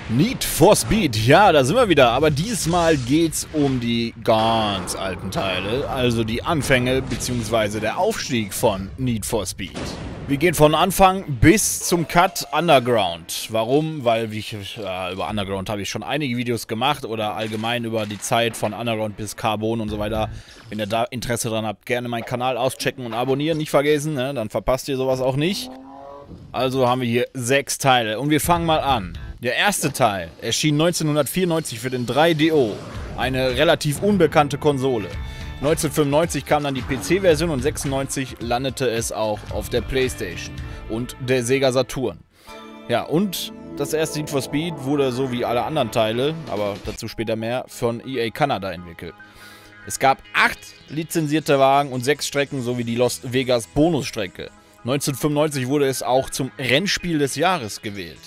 Need for Speed, ja, da sind wir wieder, aber diesmal geht's um die ganz alten Teile, also die Anfänge bzw. der Aufstieg von Need for Speed. Wir gehen von Anfang bis zum Cut Underground. Warum? Weil über Underground habe ich schon einige Videos gemacht oder allgemein über die Zeit von Underground bis Carbon und so weiter. Wenn ihr da Interesse dran habt, gerne meinen Kanal auschecken und abonnieren, nicht vergessen, ne? Dann verpasst ihr sowas auch nicht. Also haben wir hier 6 Teile und wir fangen mal an. Der erste Teil erschien 1994 für den 3DO, eine relativ unbekannte Konsole. 1995 kam dann die PC-Version und 1996 landete es auch auf der Playstation und der Sega Saturn. Ja, und das erste Need for Speed wurde so wie alle anderen Teile, aber dazu später mehr, von EA Canada entwickelt. Es gab 8 lizenzierte Wagen und 6 Strecken sowie die Las Vegas Bonusstrecke. 1995 wurde es auch zum Rennspiel des Jahres gewählt.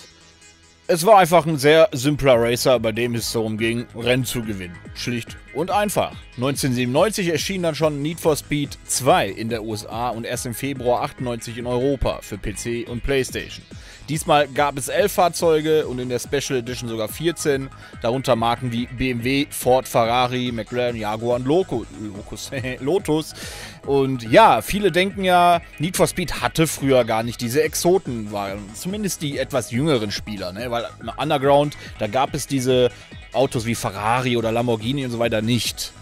Es war einfach ein sehr simpler Racer, bei dem es darum ging, Rennen zu gewinnen. Schlicht und einfach. 1997 erschien dann schon Need for Speed 2 in der USA und erst im Februar 98 in Europa für PC und Playstation. Diesmal gab es 11 Fahrzeuge und in der Special Edition sogar 14, darunter Marken wie BMW, Ford, Ferrari, McLaren, Jaguar und Lotus. Und ja, viele denken ja, Need for Speed hatte früher gar nicht diese Exotenwagen, zumindest die etwas jüngeren Spieler, ne? Weil im Underground, da gab es diese Autos wie Ferrari oder Lamborghini und so weiter nicht.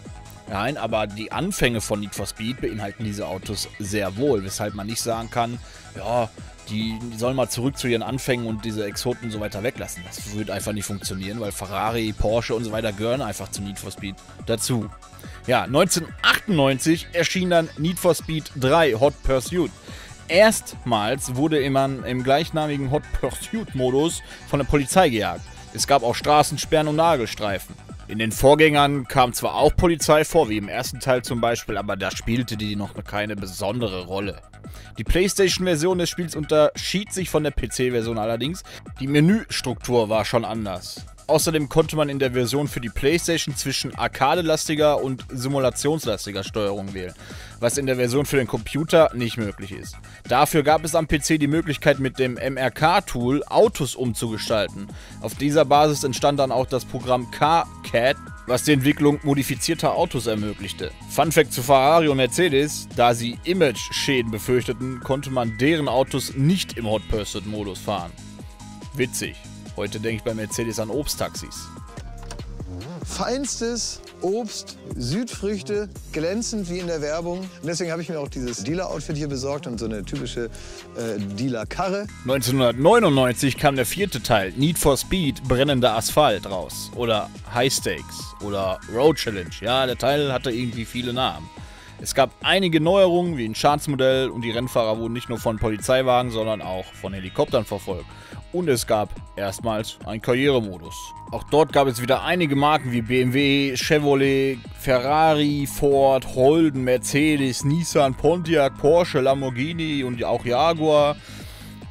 Nein, aber die Anfänge von Need for Speed beinhalten diese Autos sehr wohl, weshalb man nicht sagen kann, ja, die sollen mal zurück zu ihren Anfängen und diese Exoten und so weiter weglassen. Das würde einfach nicht funktionieren, weil Ferrari, Porsche und so weiter gehören einfach zu Need for Speed dazu. Ja, 1998 erschien dann Need for Speed 3 Hot Pursuit. Erstmals wurde man im gleichnamigen Hot Pursuit Modus von der Polizei gejagt. Es gab auch Straßensperren und Nagelstreifen. In den Vorgängern kam zwar auch Polizei vor, wie im ersten Teil zum Beispiel, aber da spielte die noch keine besondere Rolle. Die PlayStation-Version des Spiels unterschied sich von der PC-Version allerdings. Die Menüstruktur war schon anders. Außerdem konnte man in der Version für die PlayStation zwischen arcade-lastiger und simulationslastiger Steuerung wählen, was in der Version für den Computer nicht möglich ist. Dafür gab es am PC die Möglichkeit, mit dem MRK-Tool Autos umzugestalten. Auf dieser Basis entstand dann auch das Programm CarCAD, was die Entwicklung modifizierter Autos ermöglichte. Funfact zu Ferrari und Mercedes: Da sie Image-Schäden befürchteten, konnte man deren Autos nicht im Hot Pursuit-Modus fahren. Witzig. Heute denke ich bei Mercedes an Obsttaxis. Feinstes Obst, Südfrüchte, glänzend wie in der Werbung. Und deswegen habe ich mir auch dieses Dealer-Outfit hier besorgt und so eine typische Dealer-Karre. 1999 kam der 4. Teil, Need for Speed Brennender Asphalt, raus. Oder High Stakes oder Road Challenge. Ja, der Teil hatte irgendwie viele Namen. Es gab einige Neuerungen wie ein Schadensmodell und die Rennfahrer wurden nicht nur von Polizeiwagen, sondern auch von Helikoptern verfolgt. Und es gab erstmals einen Karrieremodus. Auch dort gab es wieder einige Marken wie BMW, Chevrolet, Ferrari, Ford, Holden, Mercedes, Nissan, Pontiac, Porsche, Lamborghini und auch Jaguar.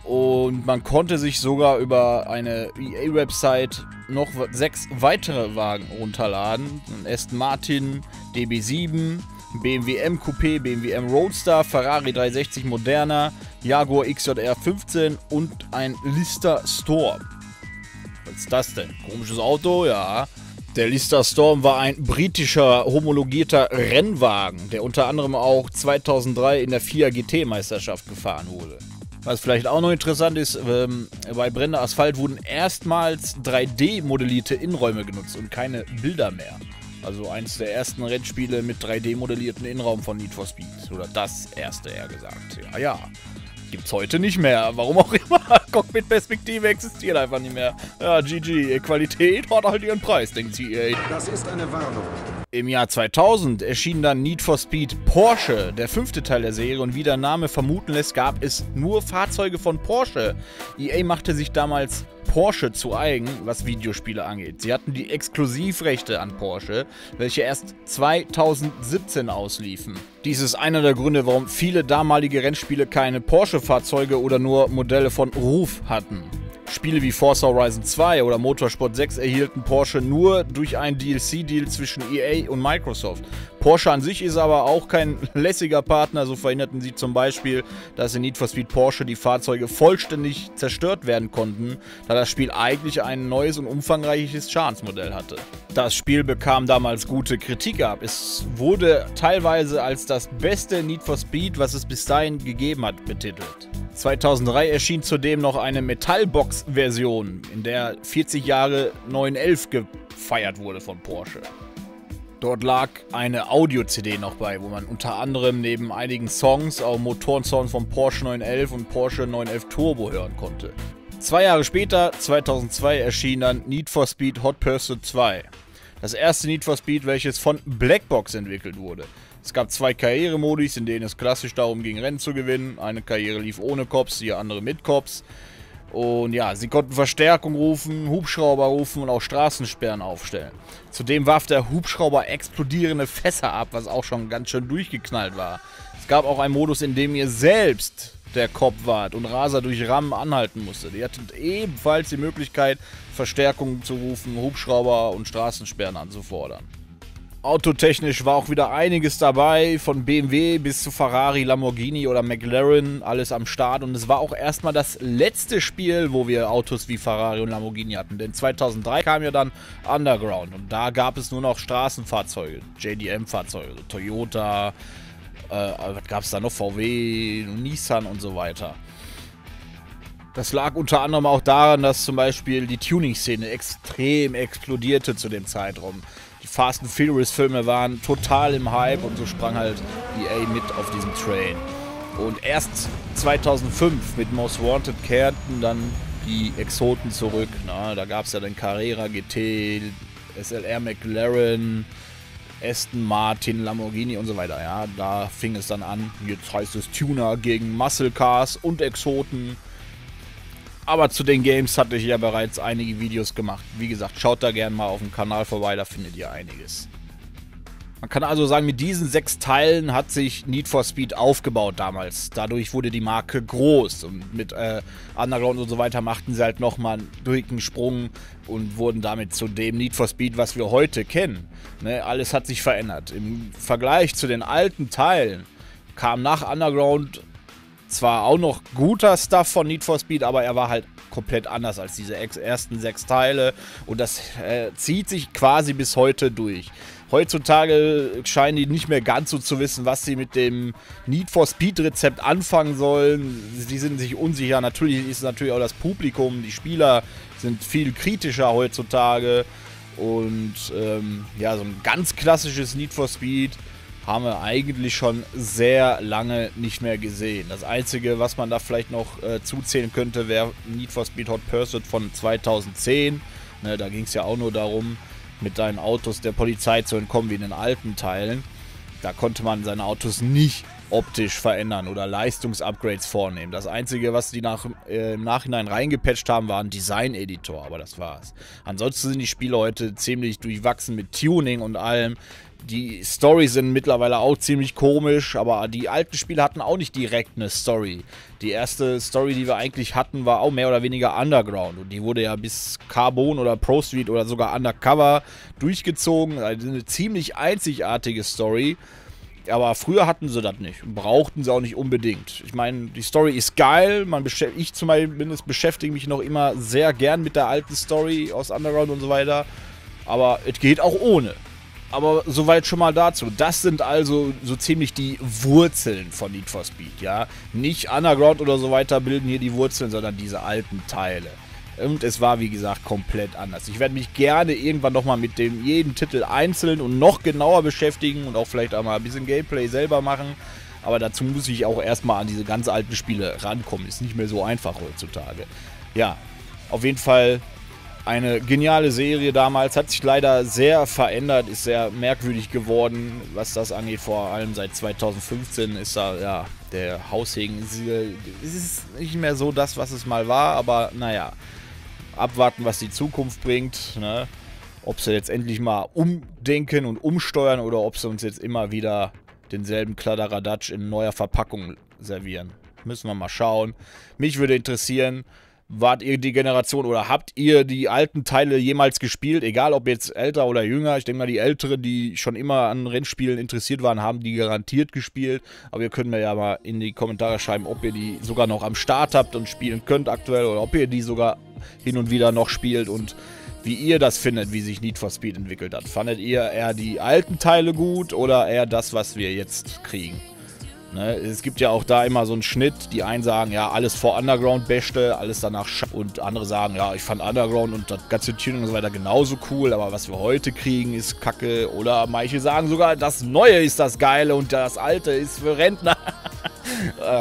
Und man konnte sich sogar über eine EA-Website noch 6 weitere Wagen runterladen. Ein Aston Martin DB7, BMW M Coupé, BMW M Roadster, Ferrari 360 Moderna, Jaguar XJR 15 und ein Lister Storm. Was ist das denn? Komisches Auto? Ja. Der Lister Storm war ein britischer homologierter Rennwagen, der unter anderem auch 2003 in der FIA GT-Meisterschaft gefahren wurde. Was vielleicht auch noch interessant ist, bei Brennender Asphalt wurden erstmals 3D-modellierte Innenräume genutzt und keine Bilder mehr. Also eins der ersten Rennspiele mit 3D-modellierten Innenraum von Need for Speed. Oder das erste, eher gesagt. Ja, ja. Gibt's heute nicht mehr. Warum auch immer. Cockpit-Perspektive existiert einfach nicht mehr. Ja, GG. Qualität hat halt ihren Preis, denkt EA. Das ist eine Warnung. Im Jahr 2000 erschien dann Need for Speed Porsche, der 5. Teil der Serie, und wie der Name vermuten lässt, gab es nur Fahrzeuge von Porsche. EA machte sich damals Porsche zu eigen, was Videospiele angeht. Sie hatten die Exklusivrechte an Porsche, welche erst 2017 ausliefen. Dies ist einer der Gründe, warum viele damalige Rennspiele keine Porsche-Fahrzeuge oder nur Modelle von Ruf hatten. Spiele wie Forza Horizon 2 oder Motorsport 6 erhielten Porsche nur durch einen DLC-Deal zwischen EA und Microsoft. Porsche an sich ist aber auch kein lässiger Partner, so verhinderten sie zum Beispiel, dass in Need for Speed Porsche die Fahrzeuge vollständig zerstört werden konnten, da das Spiel eigentlich ein neues und umfangreiches Schadensmodell hatte. Das Spiel bekam damals gute Kritik ab. Es wurde teilweise als das beste Need for Speed, was es bis dahin gegeben hat, betitelt. 2003 erschien zudem noch eine Metallbox-Version, in der 40 Jahre 911 gefeiert wurde von Porsche. Dort lag eine Audio-CD noch bei, wo man unter anderem neben einigen Songs auch Motorensongs von Porsche 911 und Porsche 911 Turbo hören konnte. 2 Jahre später, 2002, erschien dann Need for Speed Hot Pursuit 2. Das erste Need for Speed, welches von Blackbox entwickelt wurde. Es gab 2 Karrieremodis, in denen es klassisch darum ging, Rennen zu gewinnen. Eine Karriere lief ohne Cops, die andere mit Cops. Und ja, sie konnten Verstärkung rufen, Hubschrauber rufen und auch Straßensperren aufstellen. Zudem warf der Hubschrauber explodierende Fässer ab, was auch schon ganz schön durchgeknallt war. Es gab auch einen Modus, in dem ihr selbst der Cop wart und Raser durch Rammen anhalten musste. Ihr hattet ebenfalls die Möglichkeit, Verstärkung zu rufen, Hubschrauber und Straßensperren anzufordern. Autotechnisch war auch wieder einiges dabei, von BMW bis zu Ferrari, Lamborghini oder McLaren, alles am Start. Und es war auch erstmal das letzte Spiel, wo wir Autos wie Ferrari und Lamborghini hatten. Denn 2003 kam ja dann Underground und da gab es nur noch Straßenfahrzeuge, JDM-Fahrzeuge, Toyota, was gab es da noch, VW, Nissan und so weiter. Das lag unter anderem auch daran, dass zum Beispiel die Tuning-Szene extrem explodierte zu dem Zeitraum. Die Fast and Furious Filme waren total im Hype und so sprang halt EA mit auf diesem Train. Und erst 2005 mit Most Wanted kehrten dann die Exoten zurück. Na, da gab es ja den Carrera GT, SLR McLaren, Aston Martin, Lamborghini und so weiter. Ja, da fing es dann an. Jetzt heißt es Tuner gegen Muscle Cars und Exoten. Aber zu den Games hatte ich ja bereits einige Videos gemacht. Wie gesagt, schaut da gerne mal auf dem Kanal vorbei, da findet ihr einiges. Man kann also sagen, mit diesen 6 Teilen hat sich Need for Speed aufgebaut damals. Dadurch wurde die Marke groß und mit Underground und so weiter machten sie halt nochmal einen dicken Sprung und wurden damit zu dem Need for Speed, was wir heute kennen. Ne, alles hat sich verändert. Im Vergleich zu den alten Teilen kam nach Underground zwar auch noch guter Stuff von Need for Speed, aber er war halt komplett anders als diese ersten 6 Teile und das zieht sich quasi bis heute durch. Heutzutage scheinen die nicht mehr ganz so zu wissen, was sie mit dem Need for Speed Rezept anfangen sollen. Sie sind sich unsicher. Natürlich ist natürlich auch das Publikum, die Spieler sind viel kritischer heutzutage und ja, so ein ganz klassisches Need for Speed haben wir eigentlich schon sehr lange nicht mehr gesehen. Das Einzige, was man da vielleicht noch zuzählen könnte, wäre Need for Speed Hot Pursuit von 2010. Ne, da ging es ja auch nur darum, mit deinen Autos der Polizei zu entkommen, wie in den alten Teilen. Da konnte man seine Autos nicht optisch verändern oder Leistungsupgrades vornehmen. Das Einzige, was die im Nachhinein reingepatcht haben, war ein Design-Editor, aber das war's. Ansonsten sind die Spiele heute ziemlich durchwachsen mit Tuning und allem. Die Storys sind mittlerweile auch ziemlich komisch, aber die alten Spiele hatten auch nicht direkt eine Story. Die erste Story, die wir eigentlich hatten, war auch mehr oder weniger Underground und die wurde ja bis Carbon oder Pro Street oder sogar Undercover durchgezogen. Also eine ziemlich einzigartige Story, aber früher hatten sie das nicht und brauchten sie auch nicht unbedingt. Ich meine, die Story ist geil, ich zumindest beschäftige mich noch immer sehr gern mit der alten Story aus Underground und so weiter, aber es geht auch ohne. Aber soweit schon mal dazu. Das sind also so ziemlich die Wurzeln von Need for Speed, ja. Nicht Underground oder so weiter bilden hier die Wurzeln, sondern diese alten Teile. Und es war, wie gesagt, komplett anders. Ich werde mich gerne irgendwann nochmal mit jedem Titel einzeln und noch genauer beschäftigen und auch vielleicht einmal ein bisschen Gameplay selber machen. Aber dazu muss ich auch erstmal an diese ganz alten Spiele rankommen. Ist nicht mehr so einfach heutzutage. Ja, auf jeden Fall eine geniale Serie damals, hat sich leider sehr verändert, ist sehr merkwürdig geworden, was das angeht. Vor allem seit 2015 ist da, ja, der Haussegen ist nicht mehr so das, was es mal war, aber naja, abwarten, was die Zukunft bringt, ne? Ob sie jetzt endlich mal umdenken und umsteuern oder ob sie uns jetzt immer wieder denselben Kladderadatsch in neuer Verpackung servieren. Müssen wir mal schauen. Mich würde interessieren, Wart ihr die Generation oder habt ihr die alten Teile jemals gespielt? Egal ob jetzt älter oder jünger. Ich denke mal, die Älteren, die schon immer an Rennspielen interessiert waren, haben die garantiert gespielt. Aber ihr könnt mir ja mal in die Kommentare schreiben, ob ihr die sogar noch am Start habt und spielen könnt aktuell. Oder ob ihr die sogar hin und wieder noch spielt und wie ihr das findet, wie sich Need for Speed entwickelt hat. Fandet ihr eher die alten Teile gut oder eher das, was wir jetzt kriegen? Ne, es gibt ja auch da immer so einen Schnitt. Die einen sagen, ja, alles vor Underground beste, alles danach und andere sagen, ja, ich fand Underground und das ganze Tuning und so weiter genauso cool, aber was wir heute kriegen ist kacke. Oder manche sagen sogar, das Neue ist das Geile und das Alte ist für Rentner.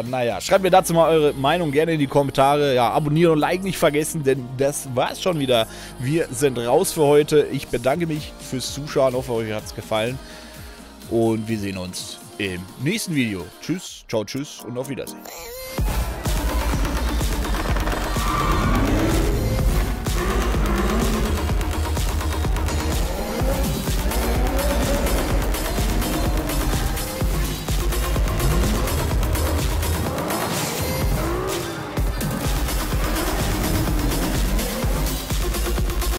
Naja, schreibt mir dazu mal eure Meinung gerne in die Kommentare. Ja, abonnieren und like nicht vergessen, denn das war's schon wieder. Wir sind raus für heute. Ich bedanke mich fürs Zuschauen. Hoffe, euch hat's gefallen. Und wir sehen uns im nächsten Video. Tschüss, ciao, tschüss und auf Wiedersehen.